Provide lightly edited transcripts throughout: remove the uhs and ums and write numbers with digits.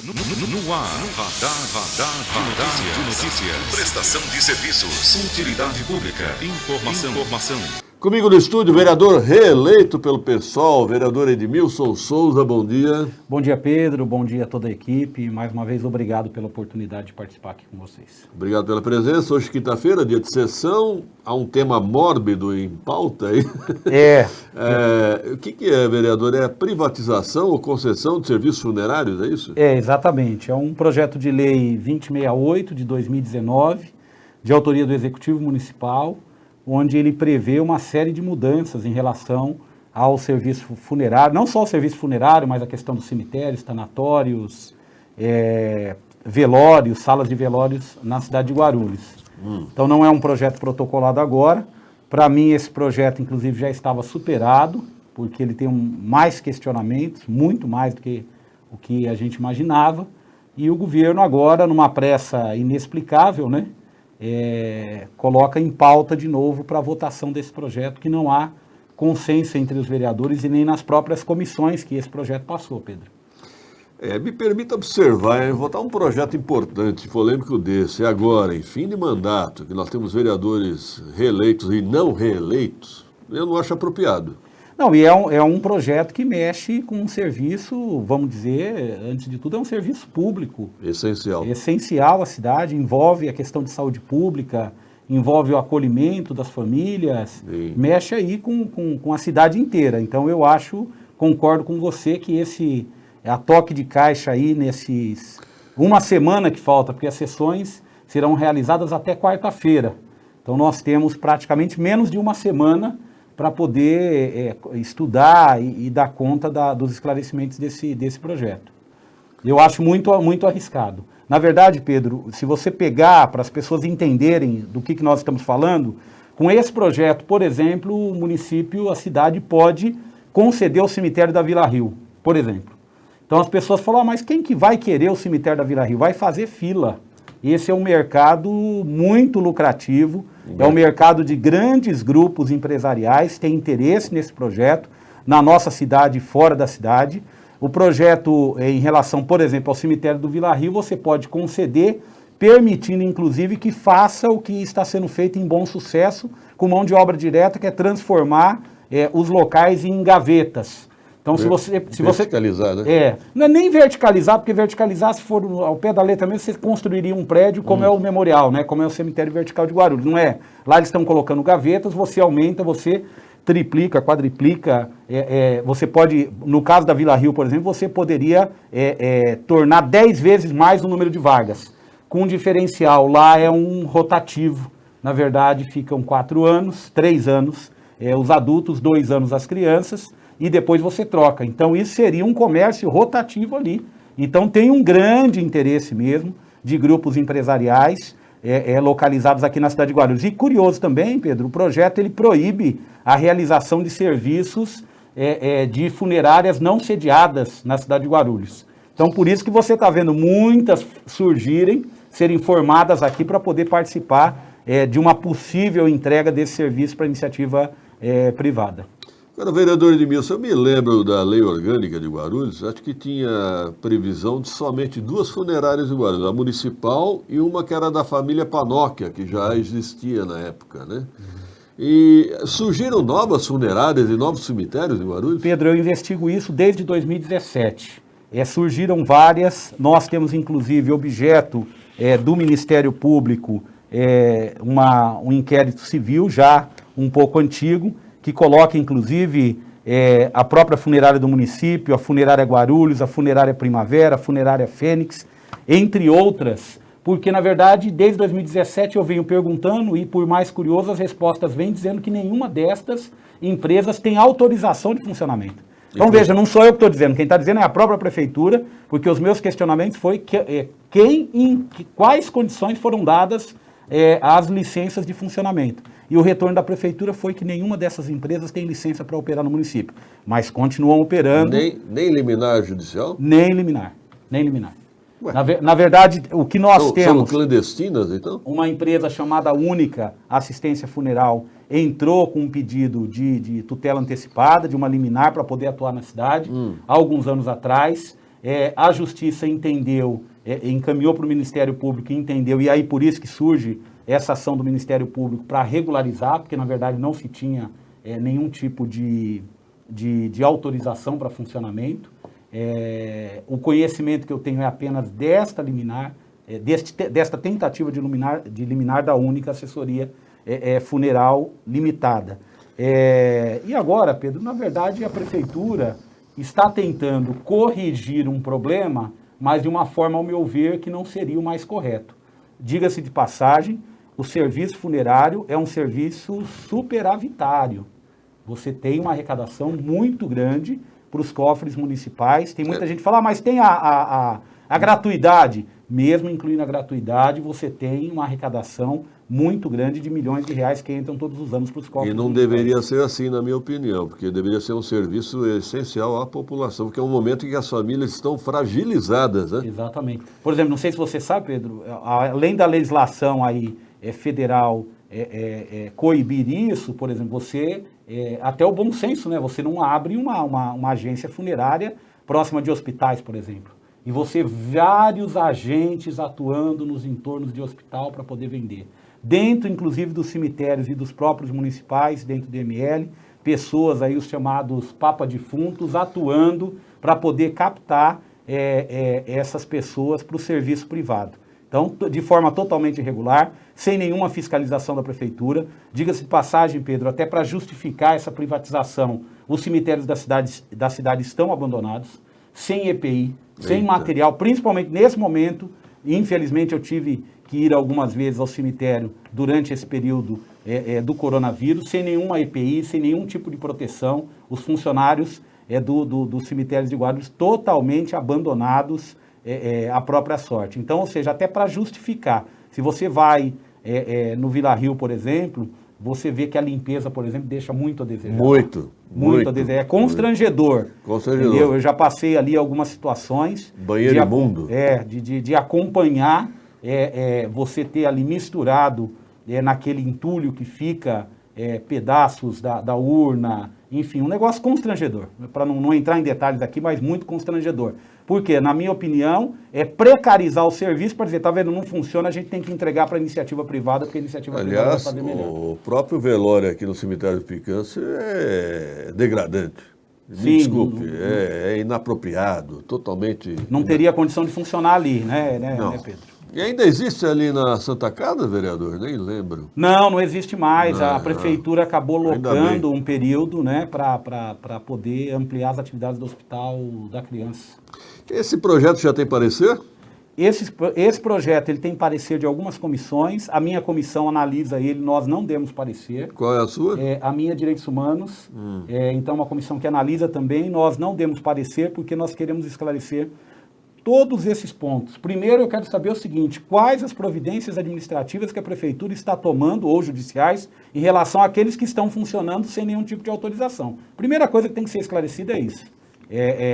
No ar, radar de notícias. Prestação de serviços. Utilidade pública. Informação. Comigo no estúdio, vereador reeleito pelo PSOL, vereador Edmilson Souza, bom dia. Bom dia, Pedro, bom dia a toda a equipe. Mais uma vez, obrigado pela oportunidade de participar aqui com vocês. Obrigado pela presença. Hoje, quinta-feira, dia de sessão, há um tema mórbido em pauta aí. O que é, vereador? É a privatização ou concessão de serviços funerários, é isso? Exatamente. É um projeto de lei 2068 de 2019, de autoria do Executivo Municipal, onde ele prevê uma série de mudanças em relação ao serviço funerário, não só o serviço funerário, mas a questão dos cemitérios, tanatórios, velórios, salas de velórios na cidade de Guarulhos. Então não é um projeto protocolado agora. Para mim esse projeto inclusive já estava superado, porque ele tem mais questionamentos, muito mais do que o que a gente imaginava, e o governo agora, numa pressa inexplicável, né, coloca em pauta de novo para a votação desse projeto, que não há consenso entre os vereadores e nem nas próprias comissões que esse projeto passou, Pedro. Me permita observar, votar um projeto importante, polêmico desse, agora, em fim de mandato, que nós temos vereadores reeleitos e não reeleitos, eu não acho apropriado. Não, e é um projeto que mexe com um serviço, vamos dizer, antes de tudo, é um serviço público. Essencial. Essencial à cidade, envolve a questão de saúde pública, envolve o acolhimento das famílias, Sim. Mexe aí com a cidade inteira. Então eu concordo com você que esse a toque de caixa aí uma semana que falta, porque as sessões serão realizadas até quarta-feira. Então nós temos praticamente menos de uma semana para poder estudar e dar conta dos esclarecimentos desse projeto. Eu acho muito arriscado. Na verdade, Pedro, se você pegar para as pessoas entenderem do que nós estamos falando, com esse projeto, por exemplo, o município, a cidade pode conceder o cemitério da Vila Rio, por exemplo. Então as pessoas falam, mas quem que vai querer o cemitério da Vila Rio? Vai fazer fila. Esse é um mercado muito lucrativo, é um mercado de grandes grupos empresariais, tem interesse nesse projeto, na nossa cidade e fora da cidade. O projeto, em relação, por exemplo, ao cemitério do Vila Rio, você pode conceder, permitindo, inclusive, que faça o que está sendo feito em bom sucesso, com mão de obra direta, que é transformar os locais em gavetas. Então, se você verticalizar, né? Não é nem verticalizar, porque verticalizar, se for ao pé da letra mesmo, você construiria um prédio como é o memorial, né? Como é o cemitério vertical de Guarulhos. Não é? Lá eles estão colocando gavetas, você aumenta, você triplica, quadriplica. Você pode, no caso da Vila Rio, por exemplo, você poderia tornar 10 vezes mais o número de vagas. Com um diferencial, lá é um rotativo. Na verdade, ficam 4 anos, 3 anos os adultos, 2 anos as crianças, e depois você troca. Então isso seria um comércio rotativo ali. Então tem um grande interesse mesmo de grupos empresariais localizados aqui na cidade de Guarulhos. E curioso também, Pedro, o projeto ele proíbe a realização de serviços de funerárias não sediadas na cidade de Guarulhos. Então por isso que você está vendo muitas serem formadas aqui para poder participar de uma possível entrega desse serviço para iniciativa privada. Agora, vereador Edmilson, eu me lembro da lei orgânica de Guarulhos, acho que tinha previsão de somente 2 funerárias em Guarulhos, a municipal e uma que era da família Panóquia, que já existia na época, né? E surgiram novas funerárias e novos cemitérios em Guarulhos? Pedro, eu investigo isso desde 2017. Surgiram várias, nós temos inclusive objeto do Ministério Público, um inquérito civil já um pouco antigo, que coloca, inclusive, a própria funerária do município, a funerária Guarulhos, a funerária Primavera, a funerária Fênix, entre outras, porque, na verdade, desde 2017 eu venho perguntando e, por mais curioso, as respostas vêm dizendo que nenhuma destas empresas tem autorização de funcionamento. Então, veja, não sou eu que estou dizendo, quem está dizendo é a própria prefeitura, porque os meus questionamentos foi quais condições foram dadas às licenças de funcionamento. E o retorno da prefeitura foi que nenhuma dessas empresas tem licença para operar no município, mas continuam operando. Nem liminar judicial? Nem liminar. Na verdade, o que nós temos... São clandestinas, então? Uma empresa chamada Única Assistência Funeral entrou com um pedido de tutela antecipada, de uma liminar para poder atuar na cidade, há alguns anos atrás. a Justiça entendeu, encaminhou para o Ministério Público e entendeu, e aí por isso que surge essa ação do Ministério Público para regularizar, porque na verdade não se tinha nenhum tipo de autorização para funcionamento. O conhecimento que eu tenho é apenas desta liminar, desta tentativa de liminar da única assessoria funeral limitada. E agora, Pedro, na verdade a Prefeitura está tentando corrigir um problema, mas de uma forma, ao meu ver, que não seria o mais correto. Diga-se de passagem, o serviço funerário é um serviço superavitário. Você tem uma arrecadação muito grande para os cofres municipais. Tem muita gente que fala, mas tem a gratuidade. Mesmo incluindo a gratuidade, você tem uma arrecadação muito grande de milhões de reais que entram todos os anos para os cofres. E não deveria ser assim, na minha opinião, porque deveria ser um serviço essencial à população, porque é um momento em que as famílias estão fragilizadas, né? Exatamente. Por exemplo, não sei se você sabe, Pedro, além da legislação aí federal coibir isso, por exemplo, você, até o bom senso, né? Você não abre uma agência funerária próxima de hospitais, por exemplo. E você vários agentes atuando nos entornos de hospital para poder vender. Dentro, inclusive, dos cemitérios e dos próprios municipais, dentro do ML, pessoas aí, os chamados papa-defuntos, atuando para poder captar essas pessoas para o serviço privado. Então, de forma totalmente irregular, sem nenhuma fiscalização da Prefeitura. Diga-se de passagem, Pedro, até para justificar essa privatização, os cemitérios da cidade estão abandonados, sem EPI, sem material, principalmente nesse momento. Infelizmente, eu tive que ir algumas vezes ao cemitério durante esse período do coronavírus, sem nenhuma EPI, sem nenhum tipo de proteção. Os funcionários dos cemitérios de Guarulhos totalmente abandonados à própria sorte. Então, ou seja, até para justificar, se você vai no Vila Rio, por exemplo, você vê que a limpeza, por exemplo, deixa muito a desejar. Muito a desejar. É constrangedor. Constrangedor. Entendeu? Eu já passei ali algumas situações. Banheiro imundo. De acompanhar, você ter ali misturado naquele entulho que fica pedaços da urna, enfim, um negócio constrangedor. Para não entrar em detalhes aqui, mas muito constrangedor. Porque, na minha opinião, é precarizar o serviço para dizer, tá vendo, não funciona, a gente tem que entregar para a iniciativa privada, porque a iniciativa privada vai fazer melhor. O próprio velório aqui no cemitério do Picância é degradante. Sim, desculpe, é inapropriado, totalmente... Não teria condição de funcionar ali, né Pedro? E ainda existe ali na Santa Casa, vereador? Nem lembro. Não existe mais. A Prefeitura acabou locando um período, né, para poder ampliar as atividades do Hospital da Criança. Esse projeto já tem parecer? Esse projeto ele tem parecer de algumas comissões. A minha comissão analisa ele, nós não demos parecer. Qual é a sua? A minha Direitos Humanos. Então, uma comissão que analisa também. Nós não demos parecer porque nós queremos esclarecer todos esses pontos. Primeiro, eu quero saber o seguinte: quais as providências administrativas que a Prefeitura está tomando, ou judiciais, em relação àqueles que estão funcionando sem nenhum tipo de autorização. Primeira coisa que tem que ser esclarecida é isso.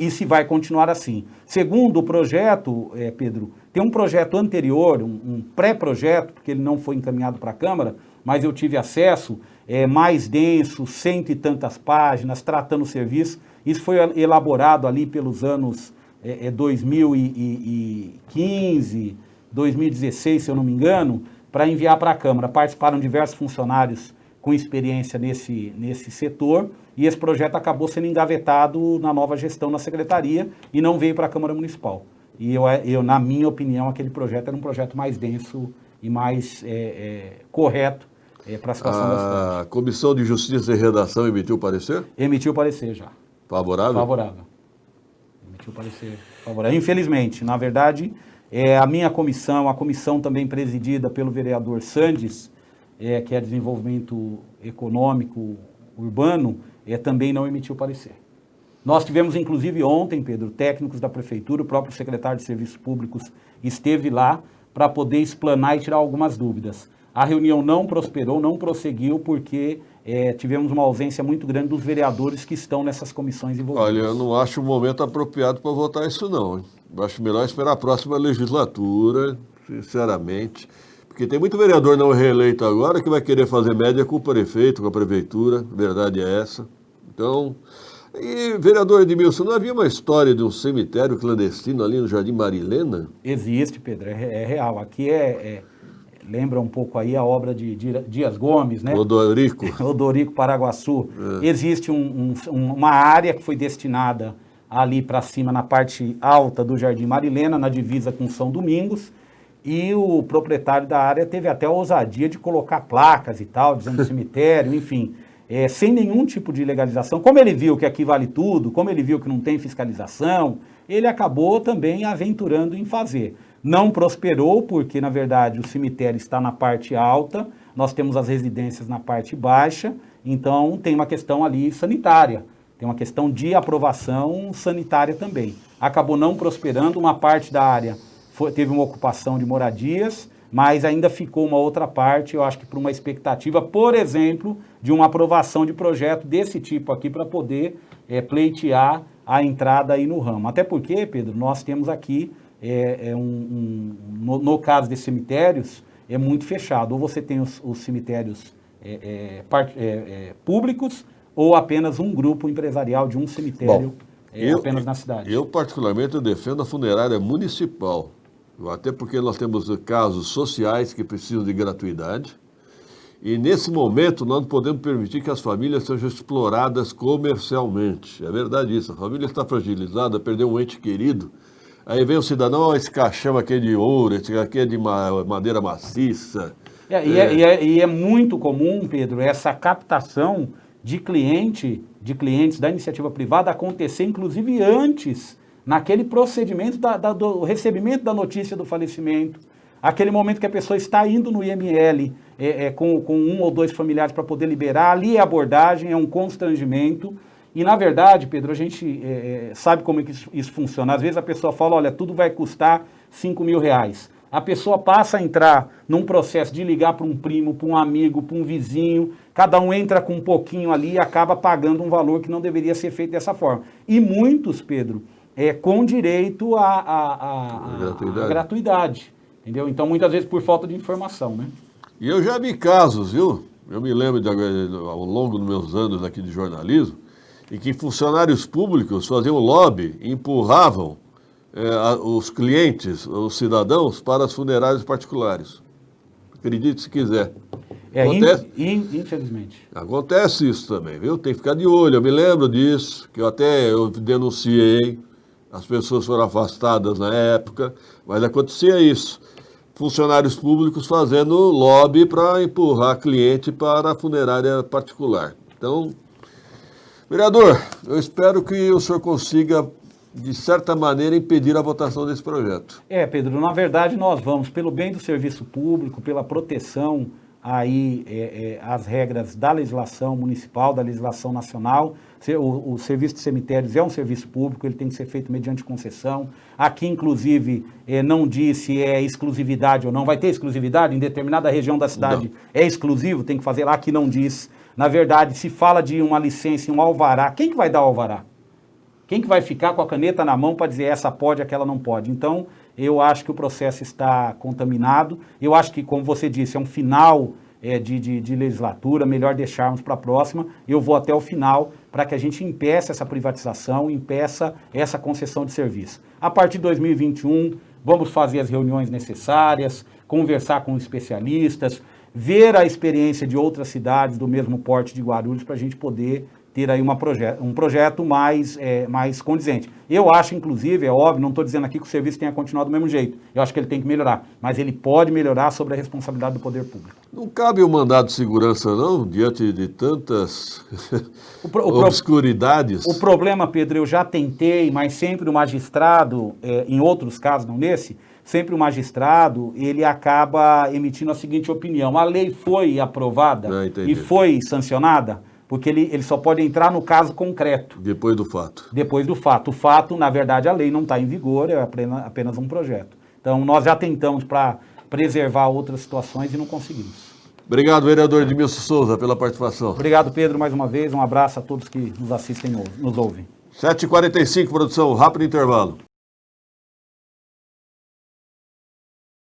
E se vai continuar assim. Segundo, o projeto, Pedro, tem um projeto anterior, um pré-projeto, porque ele não foi encaminhado para a Câmara, mas eu tive acesso, mais denso, 100 e tantas páginas, tratando o serviço. Isso foi elaborado ali pelos anos 2015, 2016, se eu não me engano, para enviar para a Câmara. Participaram diversos funcionários com experiência nesse setor, e esse projeto acabou sendo engavetado na nova gestão na Secretaria e não veio para a Câmara Municipal. E eu, na minha opinião, aquele projeto era um projeto mais denso e mais correto para a situação da cidade. A Comissão de Justiça e Redação emitiu parecer? Emitiu parecer já. Favorável? Favorável. Emitiu parecer favorável. Infelizmente, na verdade, a minha comissão, a comissão também presidida pelo vereador Sandes, que é Desenvolvimento Econômico Urbano, também não emitiu parecer. Nós tivemos, inclusive, ontem, Pedro, técnicos da Prefeitura, o próprio secretário de Serviços Públicos esteve lá para poder explanar e tirar algumas dúvidas. A reunião não prosperou, não prosseguiu, porque tivemos uma ausência muito grande dos vereadores que estão nessas comissões envolvidas. Olha, eu não acho o momento apropriado para votar isso, não. Eu acho melhor esperar a próxima legislatura, sinceramente. Porque tem muito vereador não reeleito agora que vai querer fazer média com o prefeito, com a prefeitura, a verdade é essa. Então, E, vereador Edmilson, não havia uma história de um cemitério clandestino ali no Jardim Marilena? Existe, Pedro, é real. Aqui lembra um pouco aí a obra de Dias Gomes, né? Odorico. Odorico Paraguaçu. Existe uma área que foi destinada ali para cima, na parte alta do Jardim Marilena, na divisa com São Domingos, e o proprietário da área teve até a ousadia de colocar placas e tal, dizendo cemitério, enfim, sem nenhum tipo de legalização. Como ele viu que aqui vale tudo, como ele viu que não tem fiscalização, ele acabou também aventurando em fazer. Não prosperou, porque, na verdade, o cemitério está na parte alta, nós temos as residências na parte baixa, então tem uma questão ali sanitária, tem uma questão de aprovação sanitária também. Acabou não prosperando, uma parte da área teve uma ocupação de moradias, mas ainda ficou uma outra parte, eu acho que por uma expectativa, por exemplo, de uma aprovação de projeto desse tipo aqui, para poder pleitear a entrada aí no ramo. Até porque, Pedro, nós temos aqui, no caso de cemitérios, é muito fechado. Ou você tem os cemitérios públicos, ou apenas um grupo empresarial de um cemitério apenas na cidade. Eu, particularmente, defendo a funerária municipal, até porque nós temos casos sociais que precisam de gratuidade, e nesse momento nós não podemos permitir que as famílias sejam exploradas comercialmente. É verdade isso, a família está fragilizada, perdeu um ente querido, aí vem o cidadão, esse caixão aqui é de ouro, esse aqui é de madeira maciça. E é muito comum, Pedro, essa captação de clientes da iniciativa privada acontecer, inclusive antes, naquele procedimento do recebimento da notícia do falecimento, aquele momento que a pessoa está indo no IML com um ou dois familiares para poder liberar, ali é abordagem, é um constrangimento. E, na verdade, Pedro, a gente sabe como é que isso funciona. Às vezes a pessoa fala, olha, tudo vai custar R$5.000. A pessoa passa a entrar num processo de ligar para um primo, para um amigo, para um vizinho, cada um entra com um pouquinho ali e acaba pagando um valor que não deveria ser feito dessa forma. E muitos, Pedro, com direito à gratuidade, entendeu? Então, muitas vezes por falta de informação, né? E eu já vi casos, viu? Eu me lembro, ao longo dos meus anos aqui de jornalismo, em que funcionários públicos faziam lobby e empurravam os clientes, os cidadãos, para as funerárias particulares. Acredite se quiser. Infelizmente. Acontece isso também, viu? Tem que ficar de olho. Eu me lembro disso, que eu denunciei, as pessoas foram afastadas na época, mas acontecia isso. Funcionários públicos fazendo lobby para empurrar cliente para a funerária particular. Então, vereador, eu espero que o senhor consiga, de certa maneira, impedir a votação desse projeto. Pedro, na verdade nós vamos, pelo bem do serviço público, pela proteção aí às regras da legislação municipal, da legislação nacional. O serviço de cemitérios é um serviço público, ele tem que ser feito mediante concessão. Aqui, inclusive, não diz se é exclusividade ou não. Vai ter exclusividade? Em determinada região da cidade é exclusivo, tem que fazer lá. Aqui não diz. Na verdade, se fala de uma licença e um alvará, quem que vai dar o alvará? Quem que vai ficar com a caneta na mão para dizer essa pode, aquela não pode? Então, eu acho que o processo está contaminado. Eu acho que, como você disse, é um final de legislatura, melhor deixarmos para a próxima. Eu vou até o final para que a gente impeça essa privatização, impeça essa concessão de serviço. A partir de 2021, vamos fazer as reuniões necessárias, conversar com especialistas, ver a experiência de outras cidades do mesmo porte de Guarulhos para a gente poder ter aí um projeto mais condizente. Eu acho, inclusive, é óbvio, não estou dizendo aqui que o serviço tenha continuado do mesmo jeito, eu acho que ele tem que melhorar, mas ele pode melhorar sobre a responsabilidade do poder público. Não cabe o mandado de segurança, não, diante de tantas obscuridades? O problema, Pedro, eu já tentei, mas sempre o magistrado, em outros casos, não nesse, sempre o magistrado, ele acaba emitindo a seguinte opinião: a lei foi aprovada e foi sancionada, porque ele só pode entrar no caso concreto. Depois do fato. Depois do fato. O fato, na verdade, a lei não está em vigor, é apenas um projeto. Então, nós já tentamos para preservar outras situações e não conseguimos. Obrigado, vereador Edmilson Souza, pela participação. Obrigado, Pedro, mais uma vez. Um abraço a todos que nos assistem e nos ouvem. 7h45, produção, rápido intervalo.